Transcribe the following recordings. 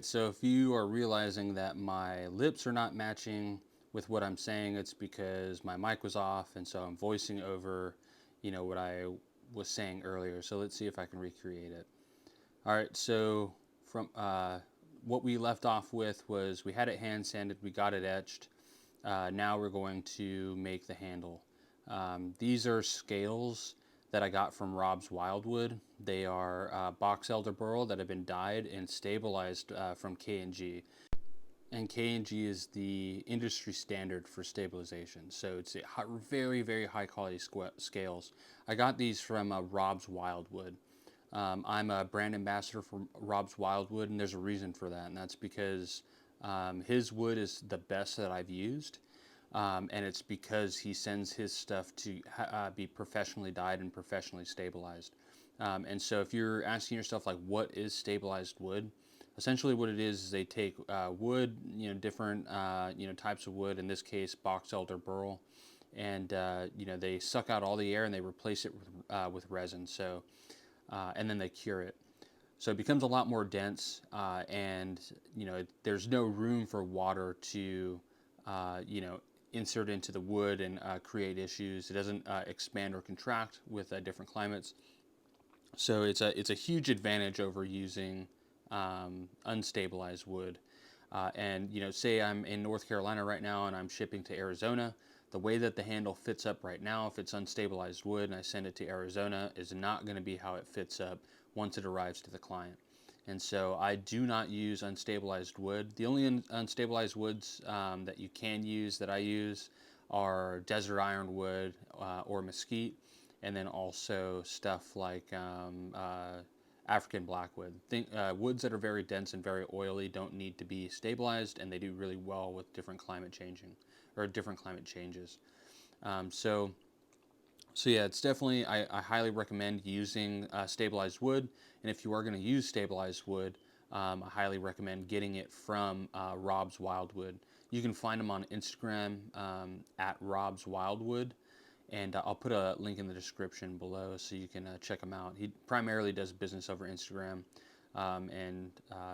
so if you are realizing that my lips are not matching with what I'm saying, it's because my mic was off, and so I'm voicing over, what I was saying earlier. So let's see if I can recreate it. All right, so from what we left off with was we had it hand sanded, we got it etched. Now we're going to make the handle. These are scales that I got from Rob's Wildwood. They are box elder burl that have been dyed and stabilized from K&G. And K&G is the industry standard for stabilization. So it's very, very high quality scales. I got these from Rob's Wildwood. I'm a brand ambassador for Rob's Wildwood, and there's a reason for that, and that's because his wood is the best that I've used, and it's because he sends his stuff to be professionally dyed and professionally stabilized. And so if you're asking yourself, like, what is stabilized wood? Essentially what it is they take wood, different, types of wood, in this case box elder burl, and they suck out all the air and they replace it with resin. So and then they cure it. So it becomes a lot more dense, and there's no room for water to insert into the wood and create issues. It doesn't expand or contract with different climates. So it's a huge advantage over using unstabilized wood. And say I'm in North Carolina right now and I'm shipping to Arizona. The way that the handle fits up right now, if it's unstabilized wood and I send it to Arizona, is not going to be how it fits up once it arrives to the client. And so I do not use unstabilized wood. The only unstabilized woods that you can use, that I use, are desert ironwood or mesquite, and then also stuff like African blackwood. Woods that are very dense and very oily don't need to be stabilized, and they do really well with different climate changes. So yeah, it's definitely, I highly recommend using stabilized wood. And if you are going to use stabilized wood, I highly recommend getting it from Rob's Wildwood. You can find them on Instagram at Rob's Wildwood. And I'll put a link in the description below so you can check him out. He primarily does business over Instagram.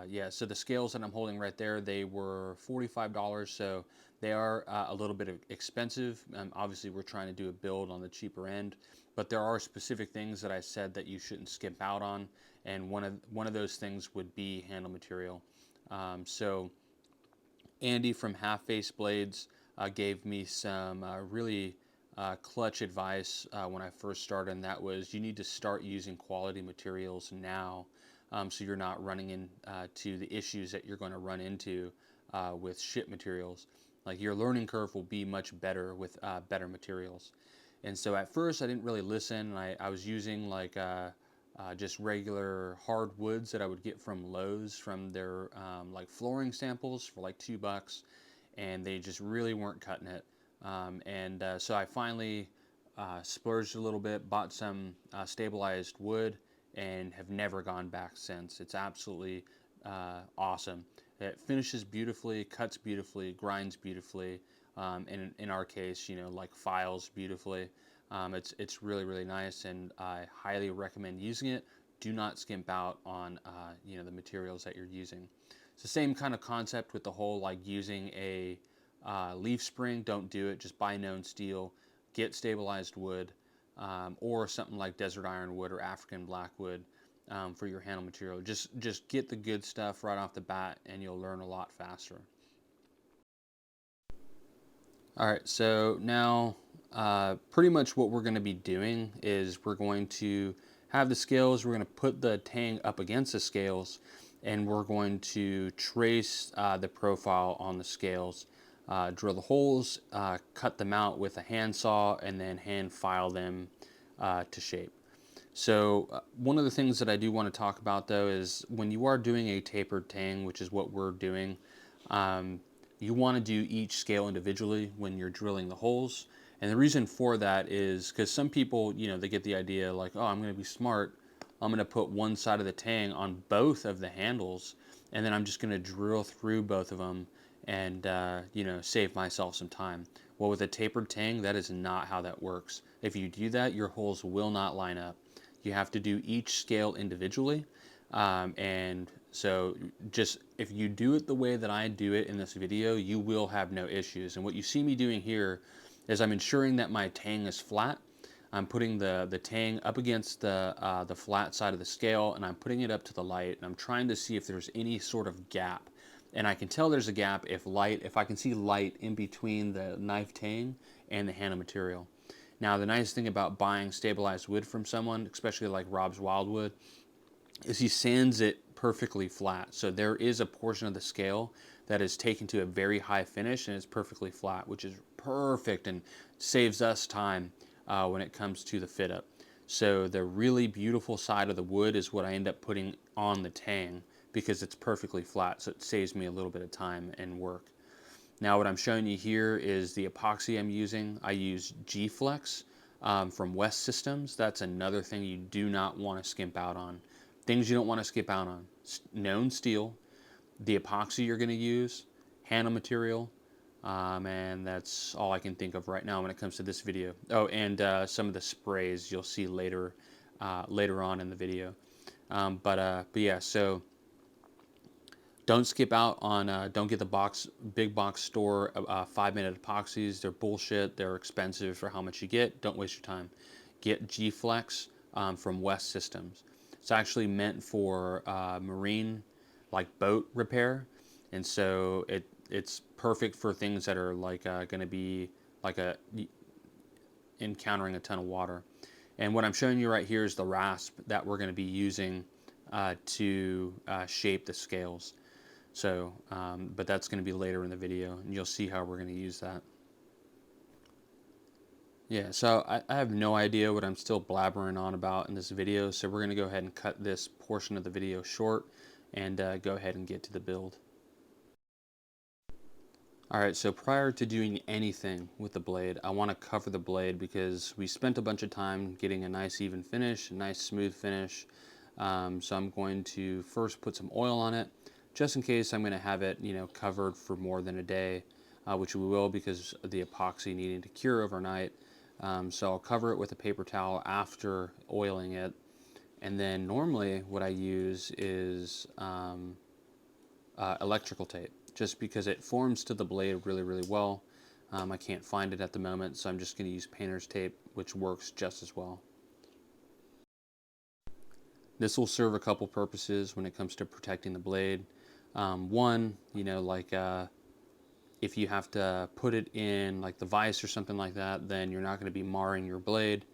Yeah, so the scales that I'm holding right there, they were $45, so they are a little bit expensive. Obviously, we're trying to do a build on the cheaper end, but there are specific things that I said that you shouldn't skimp out on, and one of those things would be handle material. So Andy from Half Face Blades gave me some really clutch advice when I first started, and that was you need to start using quality materials now, so you're not running into the issues that you're going to run into with ship materials. Like, your learning curve will be much better with better materials. And so at first I didn't really listen. I was using like just regular hard woods that I would get from Lowe's, from their like flooring samples for like $2, and they just really weren't cutting it. So I finally splurged a little bit, bought some stabilized wood, and have never gone back since. It's absolutely awesome. It finishes beautifully, cuts beautifully, grinds beautifully, and in our case, like files beautifully. It's really, really nice, and I highly recommend using it. Do not skimp out on the materials that you're using. It's the same kind of concept with the whole, like, using a leaf spring. Don't do it. Just buy known steel, get stabilized wood, or something like desert ironwood or African blackwood for your handle material. Just get the good stuff right off the bat, and you'll learn a lot faster. All right, so now pretty much what we're going to be doing is we're going to have the scales, we're going to put the tang up against the scales, and we're going to trace the profile on the scales, drill the holes, cut them out with a handsaw, and then hand file them to shape. So one of the things that I do want to talk about, though, is when you are doing a tapered tang, which is what we're doing, you want to do each scale individually when you're drilling the holes. And the reason for that is because some people, they get the idea like, oh, I'm going to be smart. I'm going to put one side of the tang on both of the handles, and then I'm just going to drill through both of them and, save myself some time. Well, with a tapered tang, that is not how that works. If you do that, your holes will not line up. You have to do each scale individually. And so just if you do it the way that I do it in this video, you will have no issues. And what you see me doing here is I'm ensuring that my tang is flat. I'm putting the tang up against the flat side of the scale, and I'm putting it up to the light, and I'm trying to see if there's any sort of gap. And I can tell there's a gap if I can see light in between the knife tang and the handle material. Now, the nice thing about buying stabilized wood from someone, especially like Rob's Wildwood, is he sands it perfectly flat. So there is a portion of the scale that is taken to a very high finish and it's perfectly flat, which is perfect and saves us time when it comes to the fit up. So the really beautiful side of the wood is what I end up putting on the tang because it's perfectly flat, so it saves me a little bit of time and work. Now what I'm showing you here is the epoxy I'm using. I use Gflex from West Systems. That's another thing you do not want to skimp out on. Things you don't want to skip out on: known steel, the epoxy you're going to use, handle material, and that's all I can think of right now when it comes to this video. Oh, and some of the sprays you'll see later on in the video. But yeah, so don't skip out on, don't get the big box store 5-minute epoxies. They're bullshit. They're expensive for how much you get. Don't waste your time. Get Gflex from West Systems. It's actually meant for marine, like boat repair, and so it's perfect for things that are like going to be like encountering a ton of water. And what I'm showing you right here is the rasp that we're going to be using to shape the scales. So, but that's going to be later in the video, and you'll see how we're going to use that. Yeah, so I have no idea what I'm still blabbering on about in this video, so we're going to go ahead and cut this portion of the video short and go ahead and get to the build. Alright, so prior to doing anything with the blade, I want to cover the blade because we spent a bunch of time getting a nice even finish, a nice smooth finish. So I'm going to first put some oil on it, just in case I'm going to have it, covered for more than a day, which we will because of the epoxy needing to cure overnight. So I'll cover it with a paper towel after oiling it. And then normally what I use is electrical tape, just because it forms to the blade really, really well. I can't find it at the moment, so I'm just going to use painter's tape, which works just as well. This will serve a couple purposes when it comes to protecting the blade. One, if you have to put it in like the vise or something like that, then you're not going to be marring your blade.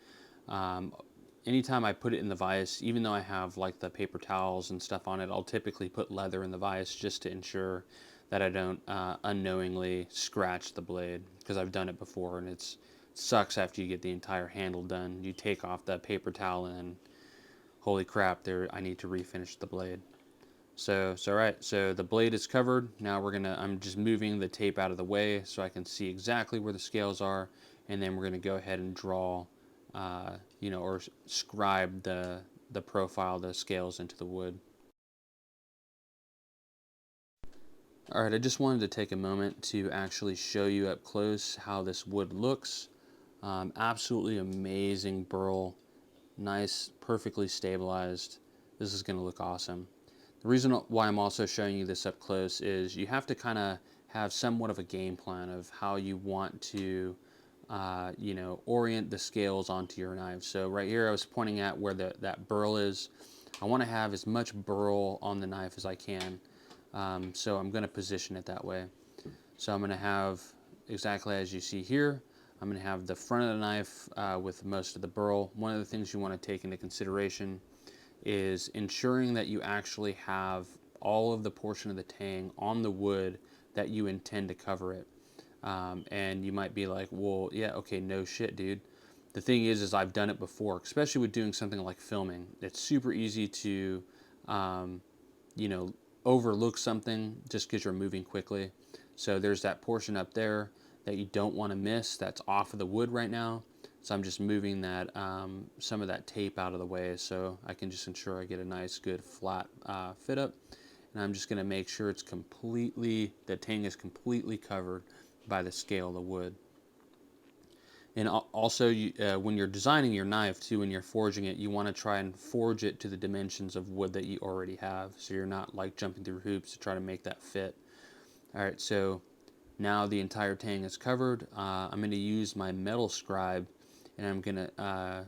Anytime I put it in the vise, even though I have like the paper towels and stuff on it, I'll typically put leather in the vise just to ensure that I don't unknowingly scratch the blade, because I've done it before and it sucks after you get the entire handle done. You take off that paper towel and holy crap, I need to refinish the blade. So the blade is covered. Now I'm just moving the tape out of the way so I can see exactly where the scales are, and then we're gonna go ahead and draw, or scribe the profile of the scales into the wood. All right, I just wanted to take a moment to actually show you up close how this wood looks. Absolutely amazing burl, nice, perfectly stabilized. This is gonna look awesome. The reason why I'm also showing you this up close is you have to kind of have somewhat of a game plan of how you want to, orient the scales onto your knife. So right here I was pointing at where that burl is. I want to have as much burl on the knife as I can. So I'm going to position it that way. So I'm going to have exactly as you see here. I'm going to have the front of the knife with most of the burl. One of the things you want to take into consideration is ensuring that you actually have all of the portion of the tang on the wood that you intend to cover it. And you might be like, well, yeah, okay, no shit, dude. The thing is I've done it before, especially with doing something like filming. It's super easy to, overlook something just because you're moving quickly. So there's that portion up there that you don't want to miss that's off of the wood right now. So I'm just moving that some of that tape out of the way so I can just ensure I get a nice good flat fit up. And I'm just going to make sure the tang is completely covered by the scale of the wood. And also, when you're designing your knife too, when you're forging it, you want to try and forge it to the dimensions of wood that you already have, so you're not like jumping through hoops to try to make that fit. All right, so now the entire tang is covered. I'm going to use my metal scribe, and I'm going to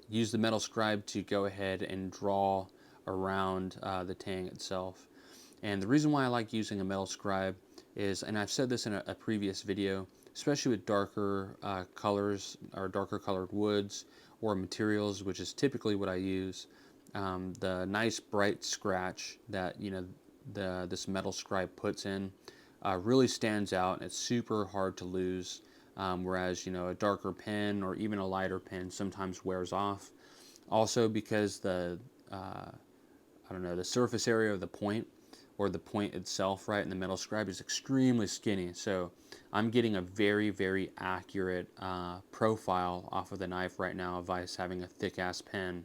use the metal scribe to go ahead and draw around the tang itself. And the reason why I like using a metal scribe is, and I've said this in a previous video, especially with darker colors or darker colored woods or materials, which is typically what I use, the nice bright scratch that this metal scribe puts in really stands out, and it's super hard to lose. Whereas a darker pen or even a lighter pen sometimes wears off. Also because the I don't know, the surface area of the point, or the point itself, right, in the metal scribe is extremely skinny. So I'm getting a very, very accurate profile off of the knife right now, vice having a thick ass pen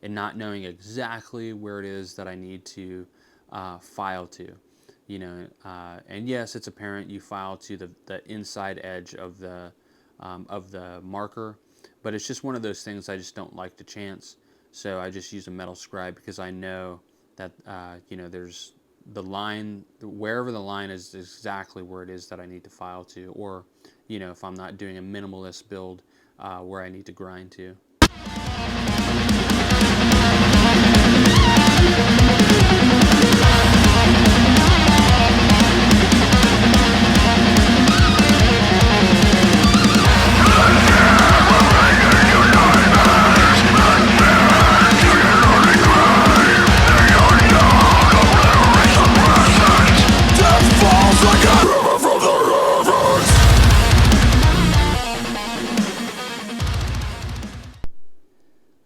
and not knowing exactly where it is that I need to file to. And yes, it's apparent you file to the inside edge of the marker, but it's just one of those things I just don't like to chance. So I just use a metal scribe because I know that there's the line, wherever the line is exactly where it is that I need to file to, or if I'm not doing a minimalist build where I need to grind to.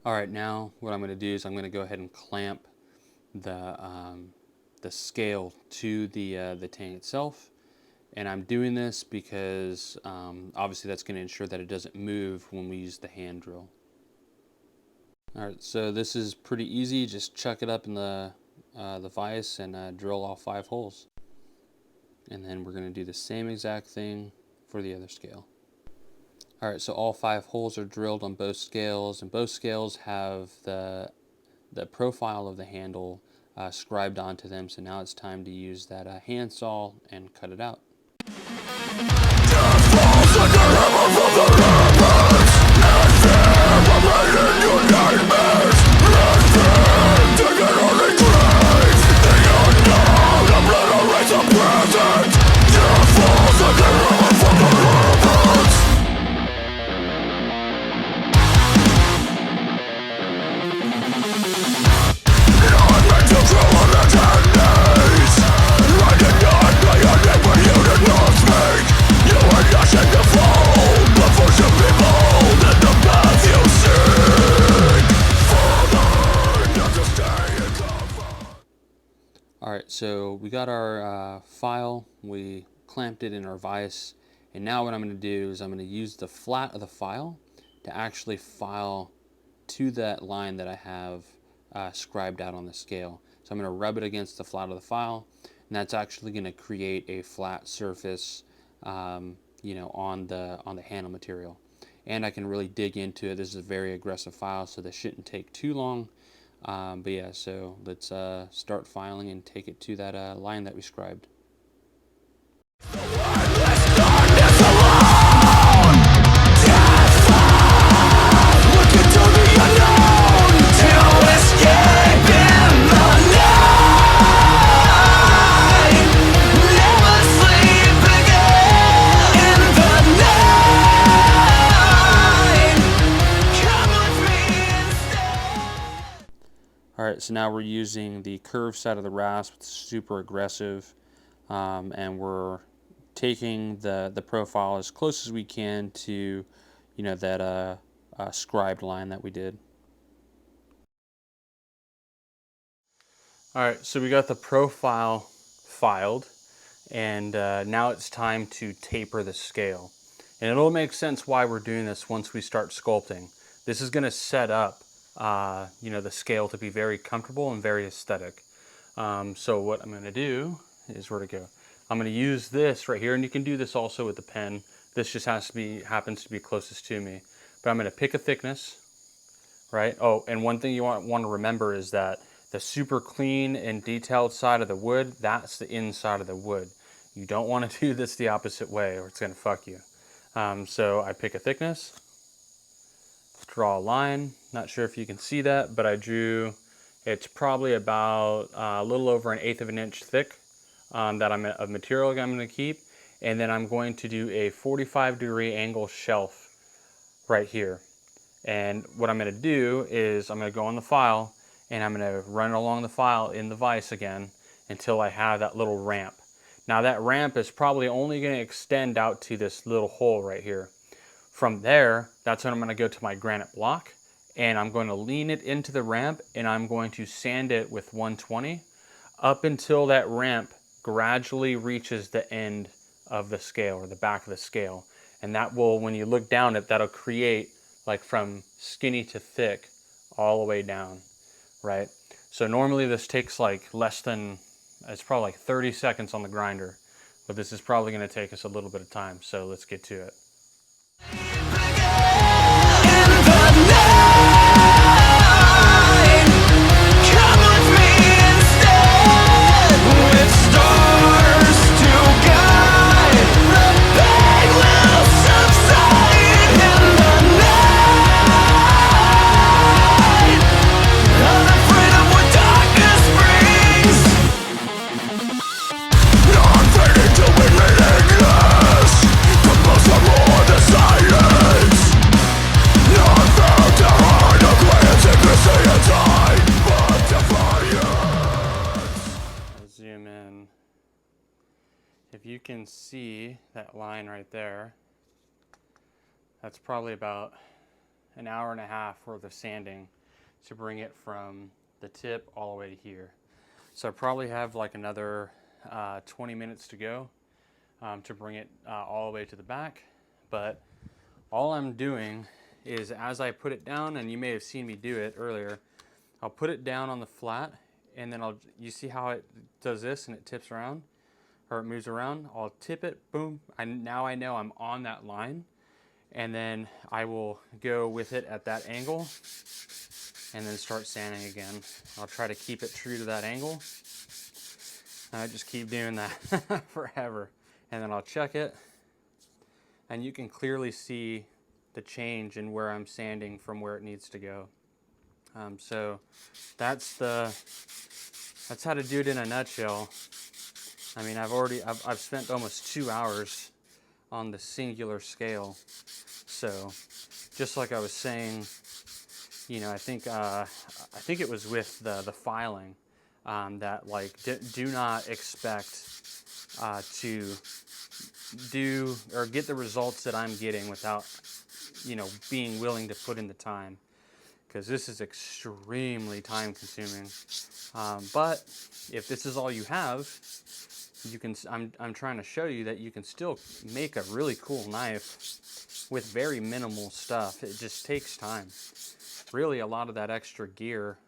Alright, now what I'm going to do is I'm going to go ahead and clamp the scale to the tang itself. And I'm doing this because obviously that's going to ensure that it doesn't move when we use the hand drill. Alright, so this is pretty easy. Just chuck it up in the vise and drill all 5 holes. And then we're going to do the same exact thing for the other scale. Alright, so all 5 holes are drilled on both scales, and both scales have the profile of the handle scribed onto them, so now it's time to use that handsaw and cut it out. Alright, so we got our file, we clamped it in our vise, and now what I'm going to do is I'm going to use the flat of the file to actually file to that line that I have scribed out on the scale. So I'm going to rub it against the flat of the file, and that's actually going to create a flat surface on the handle material. And I can really dig into it. This is a very aggressive file, so this shouldn't take too long. But yeah, so let's start filing and take it to that line that we scribed. Alright, so now we're using the curved side of the rasp. It's super aggressive, and we're taking the profile as close as we can to that scribed line that we did. Alright, so we got the profile filed, and now it's time to taper the scale. And it'll make sense why we're doing this once we start sculpting. This is going to set up the scale to be very comfortable and very aesthetic. So what I'm going to do is, where to go? I'm going to use this right here, and you can do this also with the pen. This just happens to be closest to me. But I'm going to pick a thickness, right? Oh, and one thing you want to remember is that the super clean and detailed side of the wood, that's the inside of the wood. You don't want to do this the opposite way or it's going to fuck you. So I pick a thickness, draw a line. Not sure if you can see that, but I drew, it's probably about a little over 1/8 of an inch thick of material I'm going to keep. And then I'm going to do a 45-degree angle shelf right here. And what I'm going to do is I'm going to go on the file and I'm going to run along the file in the vise again until I have that little ramp. Now that ramp is probably only going to extend out to this little hole right here. From there, that's when I'm going to go to my granite block and I'm going to lean it into the ramp and I'm going to sand it with 120 up until that ramp gradually reaches the end of the scale or the back of the scale. And that will, when you look down it, that'll create like from skinny to thick all the way down, right? So normally this takes like it's probably like 30 seconds on the grinder, but this is probably going to take us a little bit of time. So let's get to it. If you can see that line right there, that's probably about an hour and a half worth of sanding to bring it from the tip all the way to here. So I probably have like another 20 minutes to go to bring it all the way to the back. But all I'm doing is as I put it down, and you may have seen me do it earlier, I'll put it down on the flat and then you see how it does this and it tips around? Or it moves around, I'll tip it, boom. Now I know I'm on that line, and then I will go with it at that angle and then start sanding again. I'll try to keep it true to that angle. And I just keep doing that forever. And then I'll check it, and you can clearly see the change in where I'm sanding from where it needs to go. So that's how to do it in a nutshell. I mean, I've spent almost 2 hours on the singular scale. So, just like I was saying, you know, I think it was with the filing that like do not expect to do or get the results that I'm getting without, you know, being willing to put in the time, because this is extremely time consuming. But if this is all you have, you can. I'm trying to show you that you can still make a really cool knife with very minimal stuff. It just takes time. Really, a lot of that extra gear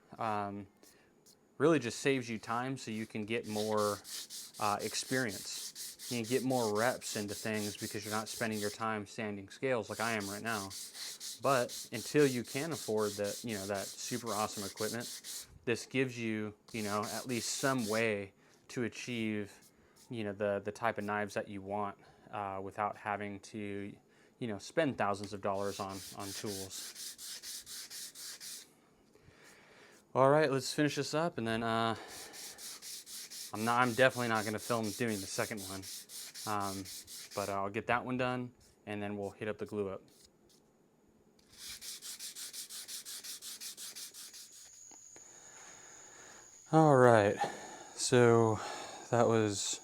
really just saves you time, so you can get more experience. You can get more reps into things because you're not spending your time sanding scales like I am right now. But until you can afford that, you know, that super awesome equipment, this gives you, you know, at least some way to achieve, you know, the type of knives that you want without having to, you know, spend thousands of dollars on tools. All right, let's finish this up, and then I'm definitely not going to film doing the second one, but I'll get that one done, and then we'll hit up the glue up. All right, so that was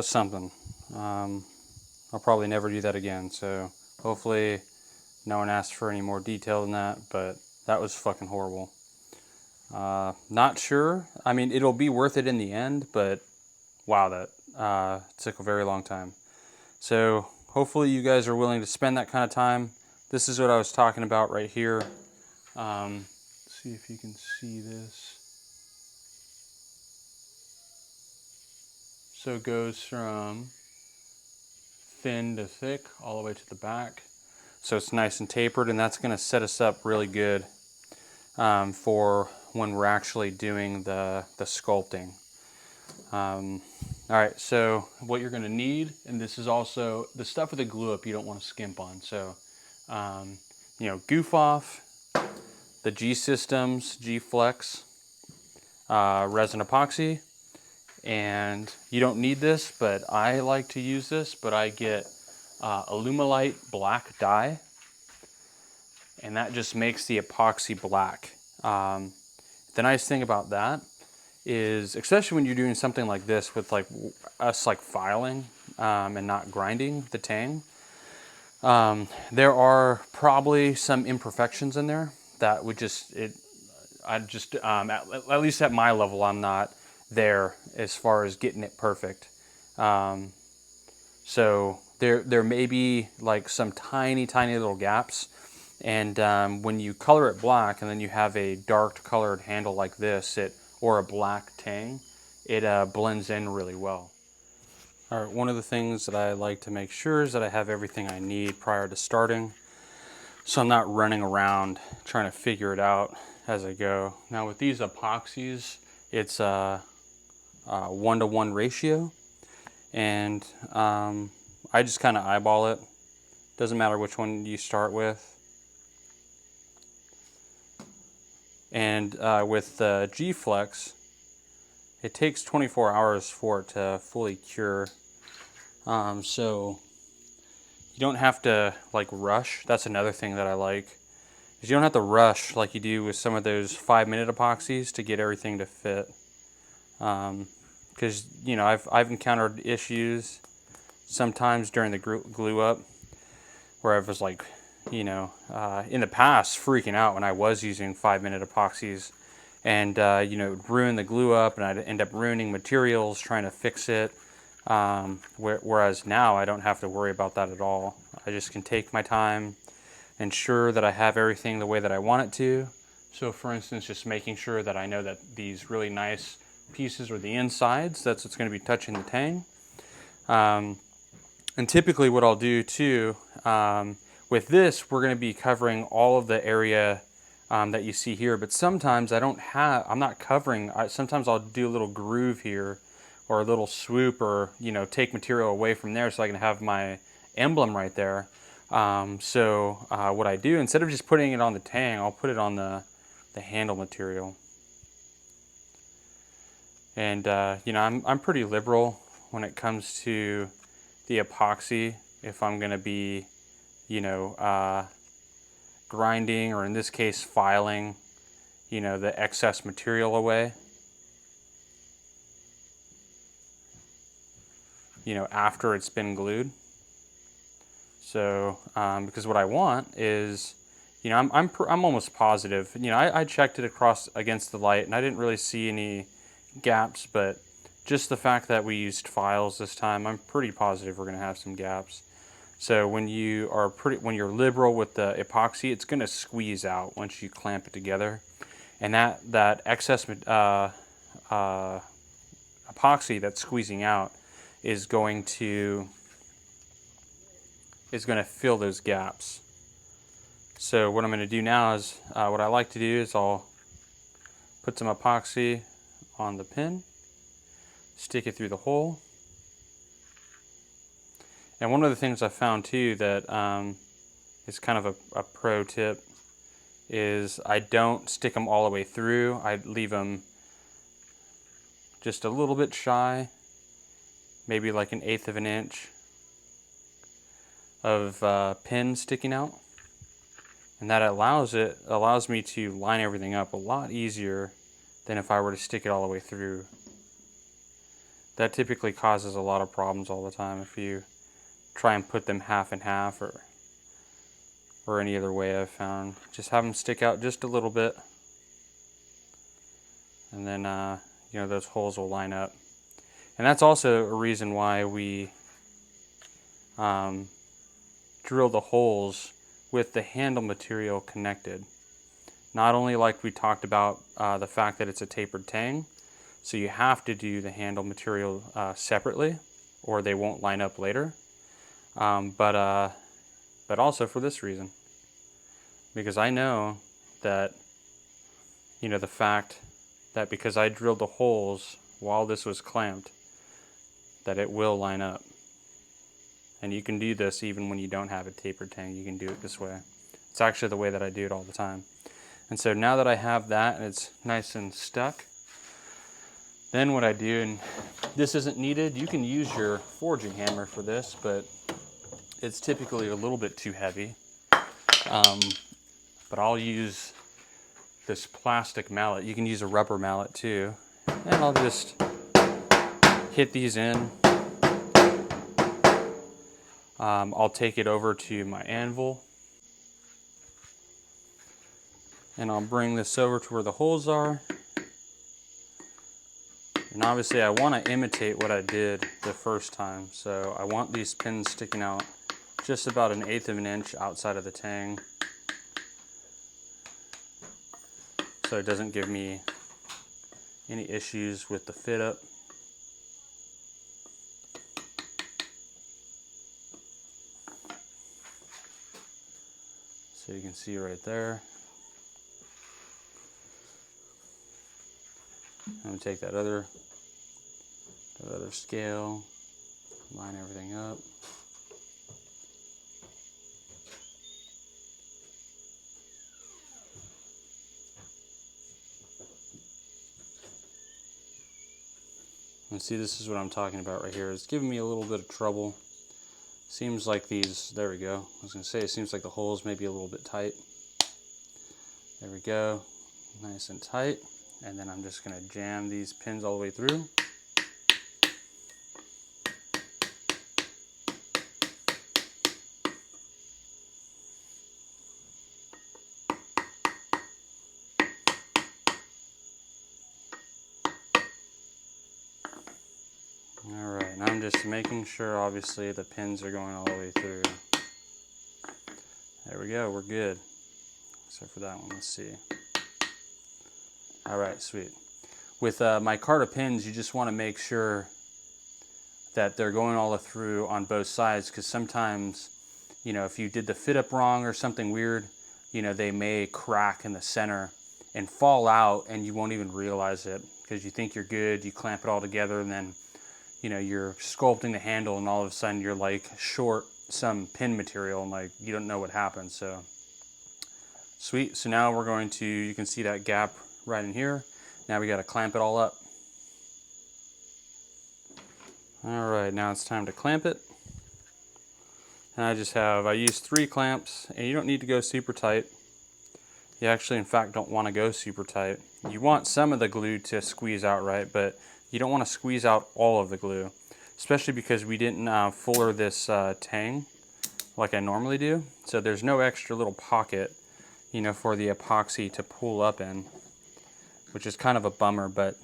something. I'll probably never do that again, so hopefully no one asked for any more detail than that, but that was fucking horrible. Not sure. I mean, it'll be worth it in the end, but wow, that took a very long time. So hopefully you guys are willing to spend that kind of time. This is what I was talking about right here. Let's see if you can see this. So it goes from thin to thick all the way to the back. So it's nice and tapered, and that's gonna set us up really good for when we're actually doing the sculpting. All right, so what you're gonna need, and this is also, the stuff with the glue up you don't wanna skimp on. So, you know, goof off, the G-Systems, Gflex, resin epoxy, and you don't need this, but I like to use this, but I get Alumilite black dye, and that just makes the epoxy black. The nice thing about that is, especially when you're doing something like this with like us like filing and not grinding the tang, there are probably some imperfections in there that would just, at least at my level, I'm not there as far as getting it perfect. So there may be like some tiny little gaps, and when you color it black and then you have a dark colored handle like this, or a black tang, it blends in really well. All right, one of the things that I like to make sure is that I have everything I need prior to starting, so I'm not running around trying to figure it out as I go. Now with these epoxies, it's a 1-to-1 ratio, and I just kind of eyeball it. Doesn't matter which one you start with. And with the Gflex, it takes 24 hours for it to fully cure. So you don't have to like rush. That's another thing that I like, is you don't have to rush like you do with some of those 5-minute epoxies to get everything to fit. Because you know, I've encountered issues sometimes during the glue up where I was like, you know, in the past freaking out when I was using 5-minute epoxies, and you know, it would ruin the glue up, and I'd end up ruining materials trying to fix it. Whereas now I don't have to worry about that at all. I just can take my time, ensure that I have everything the way that I want it to. So for instance, just making sure that I know that these really nice pieces are the insides, that's what's going to be touching the tang. And typically what I'll do too, with this, we're going to be covering all of the area that you see here, but sometimes I'm not covering, sometimes I'll do a little groove here or a little swoop, or, you know, take material away from there so I can have my emblem right there. So what I do, instead of just putting it on the tang, I'll put it on the handle material. And you know, I'm pretty liberal when it comes to the epoxy. If I'm going to be, you know, grinding, or in this case filing, you know, the excess material away, you know, after it's been glued. So because what I want is, you know, I'm almost positive, you know, I checked it across against the light and I didn't really see any gaps, but just the fact that we used files this time, I'm pretty positive we're going to have some gaps. So when you're liberal with the epoxy, it's going to squeeze out once you clamp it together, and that excess epoxy that's squeezing out is going to fill those gaps. So what I'm going to do now is, what I like to do is I'll put some epoxy on the pin, stick it through the hole. And one of the things I found too that is kind of a pro tip is I don't stick them all the way through. I leave them just a little bit shy, maybe like 1/8 of an inch of pin sticking out. And that allows me to line everything up a lot easier than if I were to stick it all the way through. That typically causes a lot of problems all the time if you try and put them half and half, or any other way I've found. Just have them stick out just a little bit, and then you know, those holes will line up. And that's also a reason why we drill the holes with the handle material connected. Not only, like we talked about, the fact that it's a tapered tang, so you have to do the handle material separately or they won't line up later. But also for this reason, because I know that, you know, the fact that because I drilled the holes while this was clamped, that it will line up. And you can do this even when you don't have a tapered tang. You can do it this way. It's actually the way that I do it all the time. And so now that I have that and it's nice and stuck, then what I do, and this isn't needed, you can use your forging hammer for this, but it's typically a little bit too heavy. But I'll use this plastic mallet. You can use a rubber mallet too. And I'll just hit these in. I'll take it over to my anvil. And I'll bring this over to where the holes are. And obviously I want to imitate what I did the first time. So I want these pins sticking out just about 1/8 of an inch outside of the tang. So it doesn't give me any issues with the fit up. So you can see right there. I'm going to take that other scale, line everything up. And see, this is what I'm talking about right here. It's giving me a little bit of trouble. Seems like these, there we go. I was going to say, it seems like the holes may be a little bit tight. There we go, nice and tight. And then I'm just going to jam these pins all the way through. Alright, and I'm just making sure, obviously, the pins are going all the way through. There we go, we're good. Except for that one, let's see. Alright, sweet. With micarta pins, you just want to make sure that they're going all the way through on both sides, because sometimes, you know, if you did the fit up wrong or something weird, you know, they may crack in the center and fall out and you won't even realize it because you think you're good, you clamp it all together, and then, you know, you're sculpting the handle and all of a sudden you're like short some pin material and like you don't know what happened. So sweet. So now we're going to, you can see that gap right in here. Now we got to clamp it all up. All right, now it's time to clamp it. And I use 3 clamps, and you don't need to go super tight. You actually, in fact, don't want to go super tight. You want some of the glue to squeeze out right, but you don't want to squeeze out all of the glue, especially because we didn't fuller this tang like I normally do. So there's no extra little pocket, you know, for the epoxy to pull up in, which is kind of a bummer, but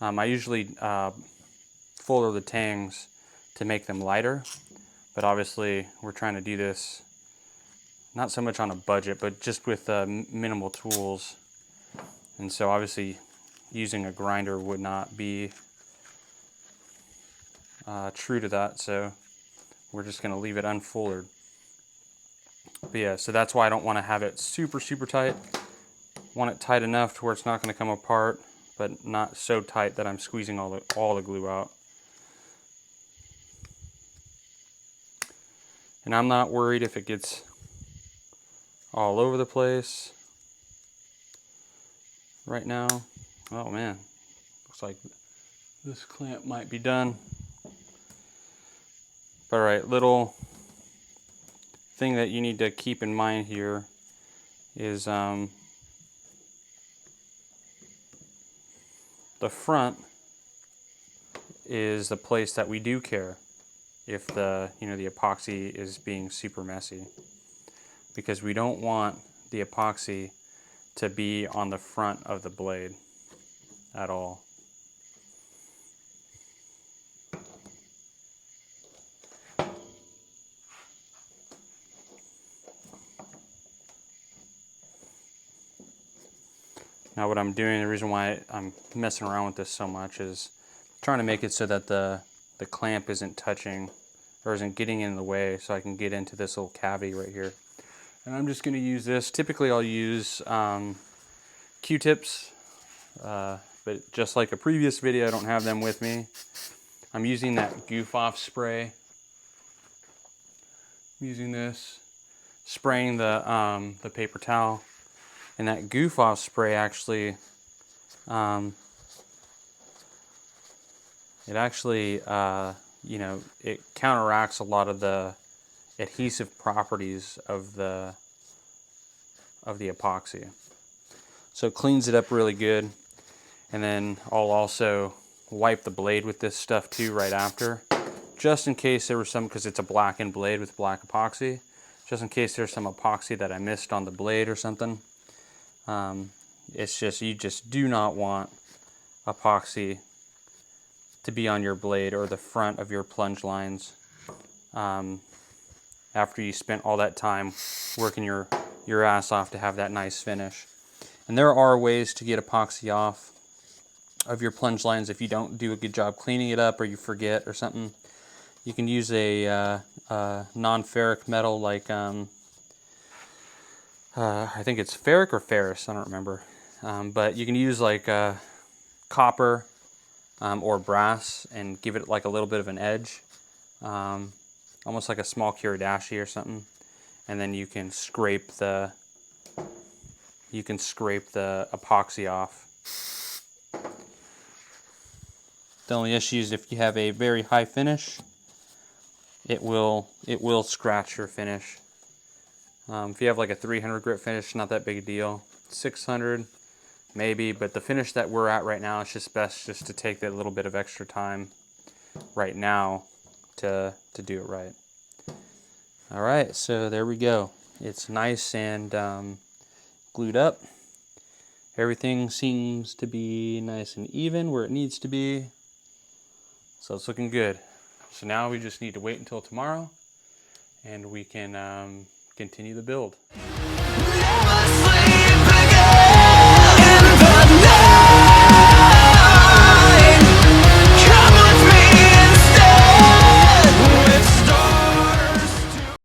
I usually fuller the tangs to make them lighter, but obviously we're trying to do this not so much on a budget, but just with minimal tools. And so obviously using a grinder would not be true to that, so we're just going to leave it unfulled. But yeah, so that's why I don't want to have it super tight. Want it tight enough to where it's not going to come apart, but not so tight that I'm squeezing all the glue out. And I'm not worried if it gets all over the place right now. Oh man, looks like this clamp might be done. All right, little thing that you need to keep in mind here is the front is the place that we do care if the epoxy is being super messy, because we don't want the epoxy to be on the front of the blade at all. Now what I'm doing, the reason why I'm messing around with this so much is trying to make it so that the clamp isn't touching, or isn't getting in the way, so I can get into this little cavity right here. And I'm just going to use this. Typically I'll use Q-tips, but just like a previous video, I don't have them with me. I'm using that goof off spray. I'm using this, spraying the paper towel, and that goof off spray actually, you know, it counteracts a lot of the adhesive properties of the epoxy. So it cleans it up really good. And then I'll also wipe the blade with this stuff too right after, just in case there was some, because it's a blackened blade with black epoxy, just in case there's some epoxy that I missed on the blade or something. It's just, you just do not want epoxy to be on your blade or the front of your plunge lines after you spent all that time working your ass off to have that nice finish. And there are ways to get epoxy off of your plunge lines if you don't do a good job cleaning it up or you forget or something. You can use a non-ferric metal like I think it's ferric or ferrous, I don't remember, but you can use like copper or brass and give it like a little bit of an edge, almost like a small Kiridashi or something, and then you can scrape the epoxy off. The only issue is if you have a very high finish, it will scratch your finish. If you have like a 300 grit finish, not that big a deal. 600 maybe, but the finish that we're at right now, it's just best just to take that little bit of extra time right now to do it right. All right, so there we go. It's nice and glued up. Everything seems to be nice and even where it needs to be. So it's looking good. So now we just need to wait until tomorrow and we can continue the build. Never sleep.